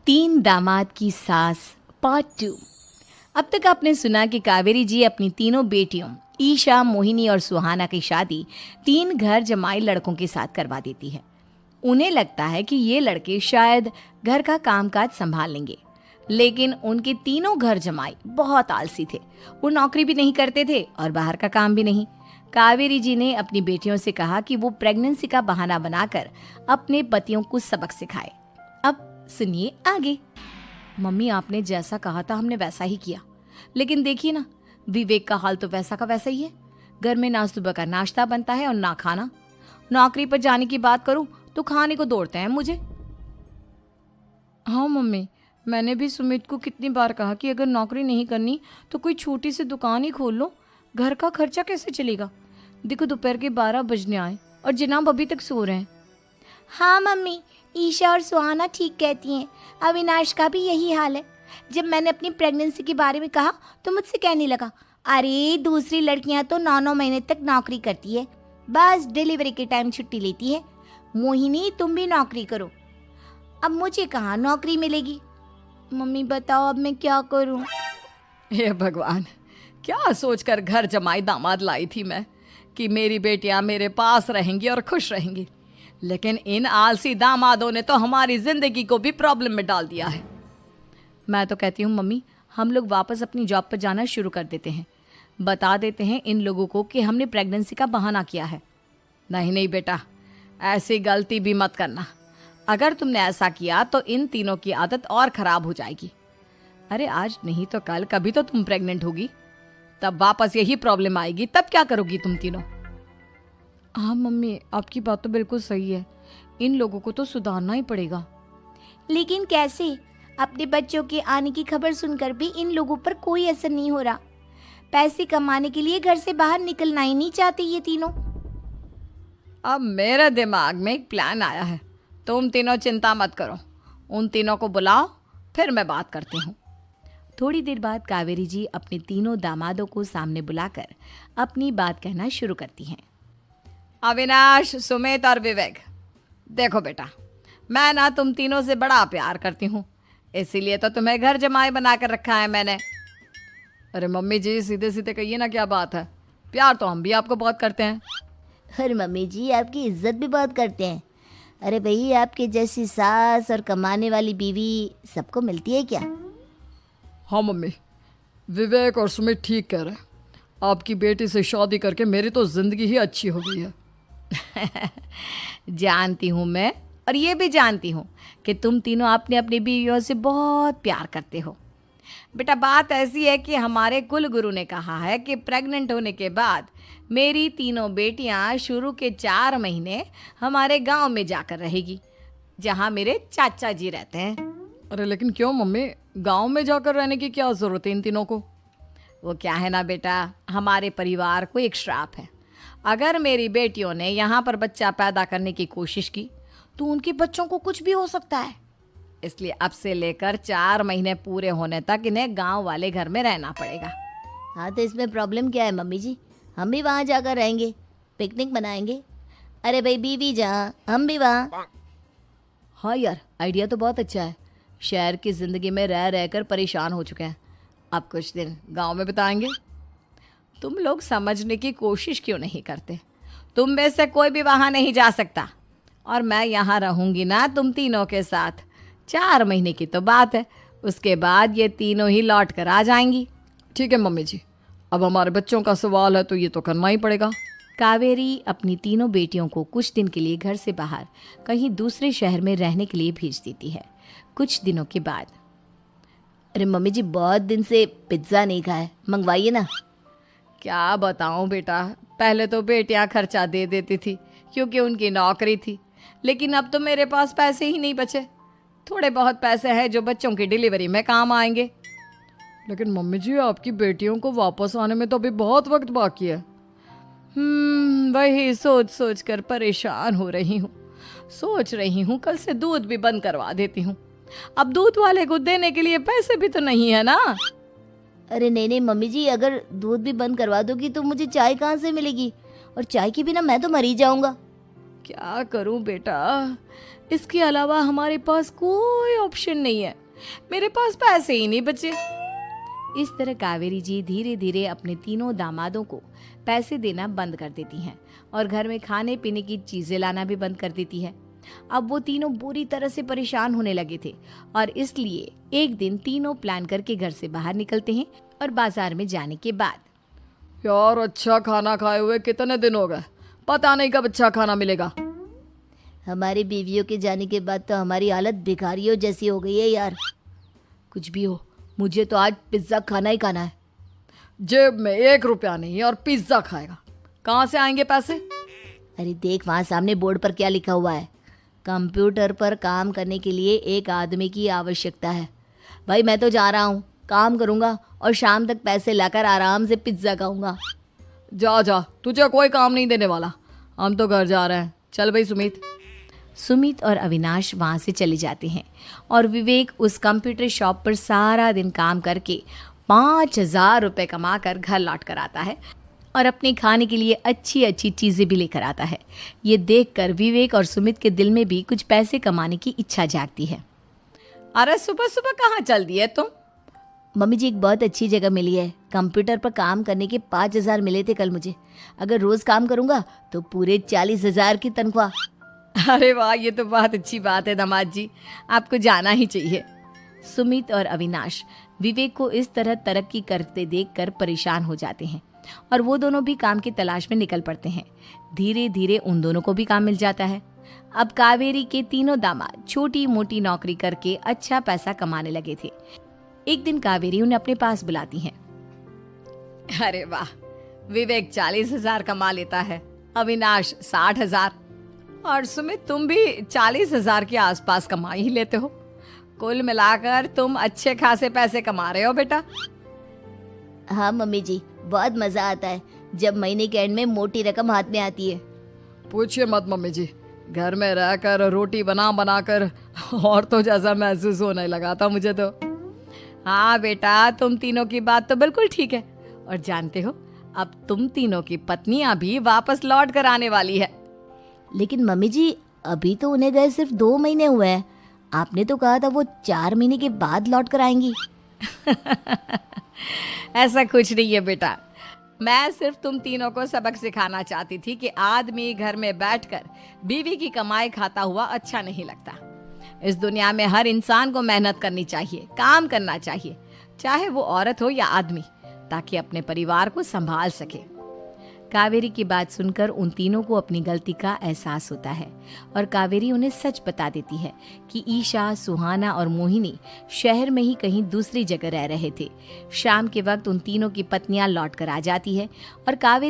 तीन दामाद की सास पार्ट 2। अब तक आपने सुना कि कावेरी जी अपनी तीनों बेटियों ईशा, मोहिनी और सुहाना की शादी तीन घर जमाई लड़कों के साथ करवा देती है। उन्हें लगता है कि ये लड़के शायद घर का कामकाज संभाल लेंगे, लेकिन उनके तीनों घर जमाई बहुत आलसी थे। वो नौकरी भी नहीं करते थे और बाहर का काम भी नहीं। कावेरी जी ने अपनी बेटियों से कहा कि वो प्रेगनेंसी का बहाना बनाकर अपने पतियों को सबक सिखाए। अब सुनिए आगे। मम्मी, आपने जैसा कहा था हमने वैसा ही किया, लेकिन देखिए ना, विवेक का हाल तो वैसा का वैसा ही है। घर में ना सुबह का नाश्ता बनता है और ना खाना। नौकरी पर जाने की बात करूं तो खाने को दौड़ते हैं मुझे। हाँ मम्मी, मैंने भी सुमित को कितनी बार कहा कि अगर नौकरी नहीं करनी तो कोई छोटी सी दुकान ही खोल लो। घर का खर्चा कैसे चलेगा? देखो दोपहर के 12 बजने आए और जनाब अभी तक सो रहे हैं। हाँ मम्मी, ईशा और सुहाना ठीक कहती हैं। अविनाश का भी यही हाल है। जब मैंने अपनी प्रेगनेंसी के बारे में कहा तो मुझसे कहने लगा, अरे दूसरी लड़कियां तो 9-9 महीने तक नौकरी करती है, बस डिलीवरी के टाइम छुट्टी लेती है। मोहिनी, तुम भी नौकरी करो। अब मुझे कहाँ नौकरी मिलेगी? मम्मी बताओ अब मैं क्या करूँ? हे भगवान, क्या सोचकर घर जमाई दामाद लाई थी मैं कि मेरी बेटियां मेरे पास रहेंगी और खुश रहेंगी, लेकिन इन आलसी दामादों ने तो हमारी जिंदगी को भी प्रॉब्लम में डाल दिया है। मैं तो कहती हूँ मम्मी, हम लोग वापस अपनी जॉब पर जाना शुरू कर देते हैं। बता देते हैं इन लोगों को कि हमने प्रेगनेंसी का बहाना किया है। नहीं नहीं बेटा, ऐसी गलती भी मत करना। अगर तुमने ऐसा किया तो इन तीनों की आदत और ख़राब हो जाएगी। अरे आज नहीं तो कल कभी तो तुम प्रेग्नेंट होगी, तब वापस यही प्रॉब्लम आएगी। तब क्या करोगी तुम तीनों? हाँ मम्मी, आपकी बात तो बिल्कुल सही है। इन लोगों को तो सुधारना ही पड़ेगा। लेकिन कैसे? अपने बच्चों के आने की खबर सुनकर भी इन लोगों पर कोई असर नहीं हो रहा। पैसे कमाने के लिए घर से बाहर निकलना ही नहीं चाहते ये तीनों। अब मेरे दिमाग में एक प्लान आया है। तुम तीनों चिंता मत करो, उन तीनों को बुलाओ, फिर मैं बात करती हूँ। थोड़ी देर बाद कावेरी जी अपने तीनों दामादों को सामने बुलाकर अपनी बात कहना शुरू करती हैं। अविनाश, सुमित और विवेक, देखो बेटा, मैं ना तुम तीनों से बड़ा प्यार करती हूँ, इसीलिए तो तुम्हें घर जमाई बना कर रखा है मैंने। अरे मम्मी जी, सीधे सीधे कहिए ना, क्या बात है? प्यार तो हम भी आपको बहुत करते हैं। अरे मम्मी जी, आपकी इज्जत भी बहुत करते हैं। अरे भाई, आपके जैसी सास और कमाने वाली बीवी सबको मिलती है क्या? हाँ मम्मी, विवेक और सुमित ठीक कह रहे हैं। आपकी बेटी से शादी करके मेरी तो ज़िंदगी ही अच्छी हो गई है। जानती हूँ मैं, और ये भी जानती हूँ कि तुम तीनों अपने अपनी बीवियों से बहुत प्यार करते हो। बेटा, बात ऐसी है कि हमारे कुल गुरु ने कहा है कि प्रेग्नेंट होने के बाद मेरी तीनों बेटियां शुरू के 4 महीने हमारे गांव में जाकर रहेगी, जहां मेरे चाचा जी रहते हैं। अरे लेकिन क्यों मम्मी, गांव में जाकर रहने की क्या ज़रूरत है इन तीनों को? वो क्या है ना बेटा, हमारे परिवार को एक श्राप है। अगर मेरी बेटियों ने यहाँ पर बच्चा पैदा करने की कोशिश की तो उनके बच्चों को कुछ भी हो सकता है। इसलिए अब से लेकर 4 महीने पूरे होने तक इन्हें गांव वाले घर में रहना पड़ेगा। हाँ तो इसमें प्रॉब्लम क्या है मम्मी जी? हम भी वहाँ जाकर रहेंगे, पिकनिक मनाएंगे। अरे भाई, बीवी जहाँ हम भी वहाँ। हाँ यार, आइडिया तो बहुत अच्छा है। शहर की ज़िंदगी में रह रहकर परेशान हो चुके हैं, अब कुछ दिन गांव में बिताएंगे। तुम लोग समझने की कोशिश क्यों नहीं करते? तुम में से कोई भी वहाँ नहीं जा सकता, और मैं यहाँ रहूँगी ना तुम तीनों के साथ। 4 महीने की तो बात है, उसके बाद ये तीनों ही लौट कर आ जाएंगी। ठीक है मम्मी जी, अब हमारे बच्चों का सवाल है तो ये तो करना ही पड़ेगा। कावेरी अपनी तीनों बेटियों को कुछ दिन के लिए घर से बाहर कहीं दूसरे शहर में रहने के लिए भेज देती है। कुछ दिनों के बाद, अरे मम्मी जी, बहुत दिन से पिज्ज़ा नहीं खाया, मंगवाइए ना। क्या बताऊं बेटा, पहले तो बेटियां खर्चा दे देती थी क्योंकि उनकी नौकरी थी, लेकिन अब तो मेरे पास पैसे ही नहीं बचे। थोड़े बहुत पैसे हैं जो बच्चों की डिलीवरी में काम आएंगे। लेकिन मम्मी जी, आपकी बेटियों को वापस आने में तो अभी बहुत वक्त बाकी है। वही सोच सोच कर परेशान हो रही हूँ। सोच रही हूँ कल से दूध भी बंद करवा देती हूँ। अब दूध वाले को देने के लिए पैसे भी तो नहीं है ना। अरे नहीं नहीं मम्मी जी, अगर दूध भी बंद करवा दोगी तो मुझे चाय कहाँ से मिलेगी? और चाय के बिना मैं तो मर ही जाऊंगा। क्या करूं बेटा, इसके अलावा हमारे पास कोई ऑप्शन नहीं है, मेरे पास पैसे ही नहीं बचे। इस तरह कावेरी जी धीरे धीरे अपने तीनों दामादों को पैसे देना बंद कर देती हैं और घर में खाने पीने की चीजें लाना भी बंद कर देती है। अब वो तीनों बुरी तरह से परेशान होने लगे थे और इसलिए एक दिन तीनों प्लान करके घर से बाहर निकलते हैं और बाजार में जाने के बाद यार अच्छा खाना खाए हुए कितने दिन हो गए, पता नहीं कब अच्छा खाना मिलेगा। हमारी बीवियों के जाने के बाद तो हमारी हालत भिखारियों जैसी हो गई है यार। कुछ भी हो, मुझे तो आज पिज्जा खाना ही खाना है। जेब में 1 रुपया नहीं और पिज्जा खाएगा, कहाँ से आएंगे पैसे? अरे देख वहाँ सामने बोर्ड पर क्या लिखा हुआ है, कंप्यूटर पर काम करने के लिए एक आदमी की आवश्यकता है। भाई मैं तो जा रहा हूँ, काम करूँगा और शाम तक पैसे लाकर आराम से पिज्ज़ा खाऊंगा। जा जा, तुझे कोई काम नहीं देने वाला, हम तो घर जा रहे हैं। चल भाई सुमित। सुमित और अविनाश वहाँ से चले जाते हैं और विवेक उस कंप्यूटर शॉप पर सारा दिन काम करके 5,000 रुपये कमा कर घर लौट कर आता है और अपने खाने के लिए अच्छी अच्छी चीज़ें भी लेकर आता है। ये देखकर विवेक और सुमित के दिल में भी कुछ पैसे कमाने की इच्छा जागती है। अरे सुबह सुबह कहाँ चल दिए तुम? मम्मी जी एक बहुत अच्छी जगह मिली है, कंप्यूटर पर काम करने के 5,000 मिले थे कल मुझे। अगर रोज़ काम करूँगा तो पूरे 40,000 की तनख्वाह। अरे वाह, ये तो बहुत अच्छी बात है दामाद जी, आपको जाना ही चाहिए। सुमित और अविनाश विवेक को इस तरह तरक्की करते देखकर परेशान हो जाते हैं और वो दोनों भी काम की तलाश में निकल पड़ते हैं। धीरे धीरे उन दोनों को भी काम मिल जाता है। अब कावेरी के तीनों दामाद छोटी मोटी नौकरी करके अच्छा पैसा कमाने लगे थे। एक दिन कावेरी उन्हें अपने पास बुलाती है। अरे वाह, विवेक 40,000 कमा लेता है, अविनाश 60,000 और सुमित तुम भी 40,000 के आसपास कमा ही लेते हो। कुल मिलाकर तुम अच्छे खासे पैसे कमा रहे हो बेटा। हाँ मम्मी जी, बहुत मज़ा आता है जब महीने के एंड में मोटी रकम हाथ में आती है। पूछिए मत मम्मी जी, घर में रहकर रोटी बना बना कर और तो जैसा महसूस होने लगा था मुझे तो। हाँ बेटा, तुम तीनों की बात तो बिल्कुल ठीक है और जानते हो अब तुम तीनों की पत्नियां भी वापस लौट कर आने वाली है। लेकिन मम्मी जी अभी तो उन्हें गए सिर्फ 2 महीने हुए हैं, आपने तो कहा था वो 4 महीने के बाद लौट कर आएंगी। ऐसा कुछ नहीं है बेटा, मैं सिर्फ तुम तीनों को सबक सिखाना चाहती थी कि आदमी घर में बैठकर बीवी की कमाई खाता हुआ अच्छा नहीं लगता। इस दुनिया में हर इंसान को मेहनत करनी चाहिए, काम करना चाहिए, चाहे वो औरत हो या आदमी, ताकि अपने परिवार को संभाल सके। कावेरी की बात सुनकर उन तीनों को अपनी गलती का एहसास होता है और कावेरी उन्हें सच बता देती है कि ईशा, सुहाना और मोहिनी शहर में ही कहीं दूसरी जगह रह रहे थे। शाम के वक्त उन तीनों की पत्नियां लौट कर आ जाती है और कावेरी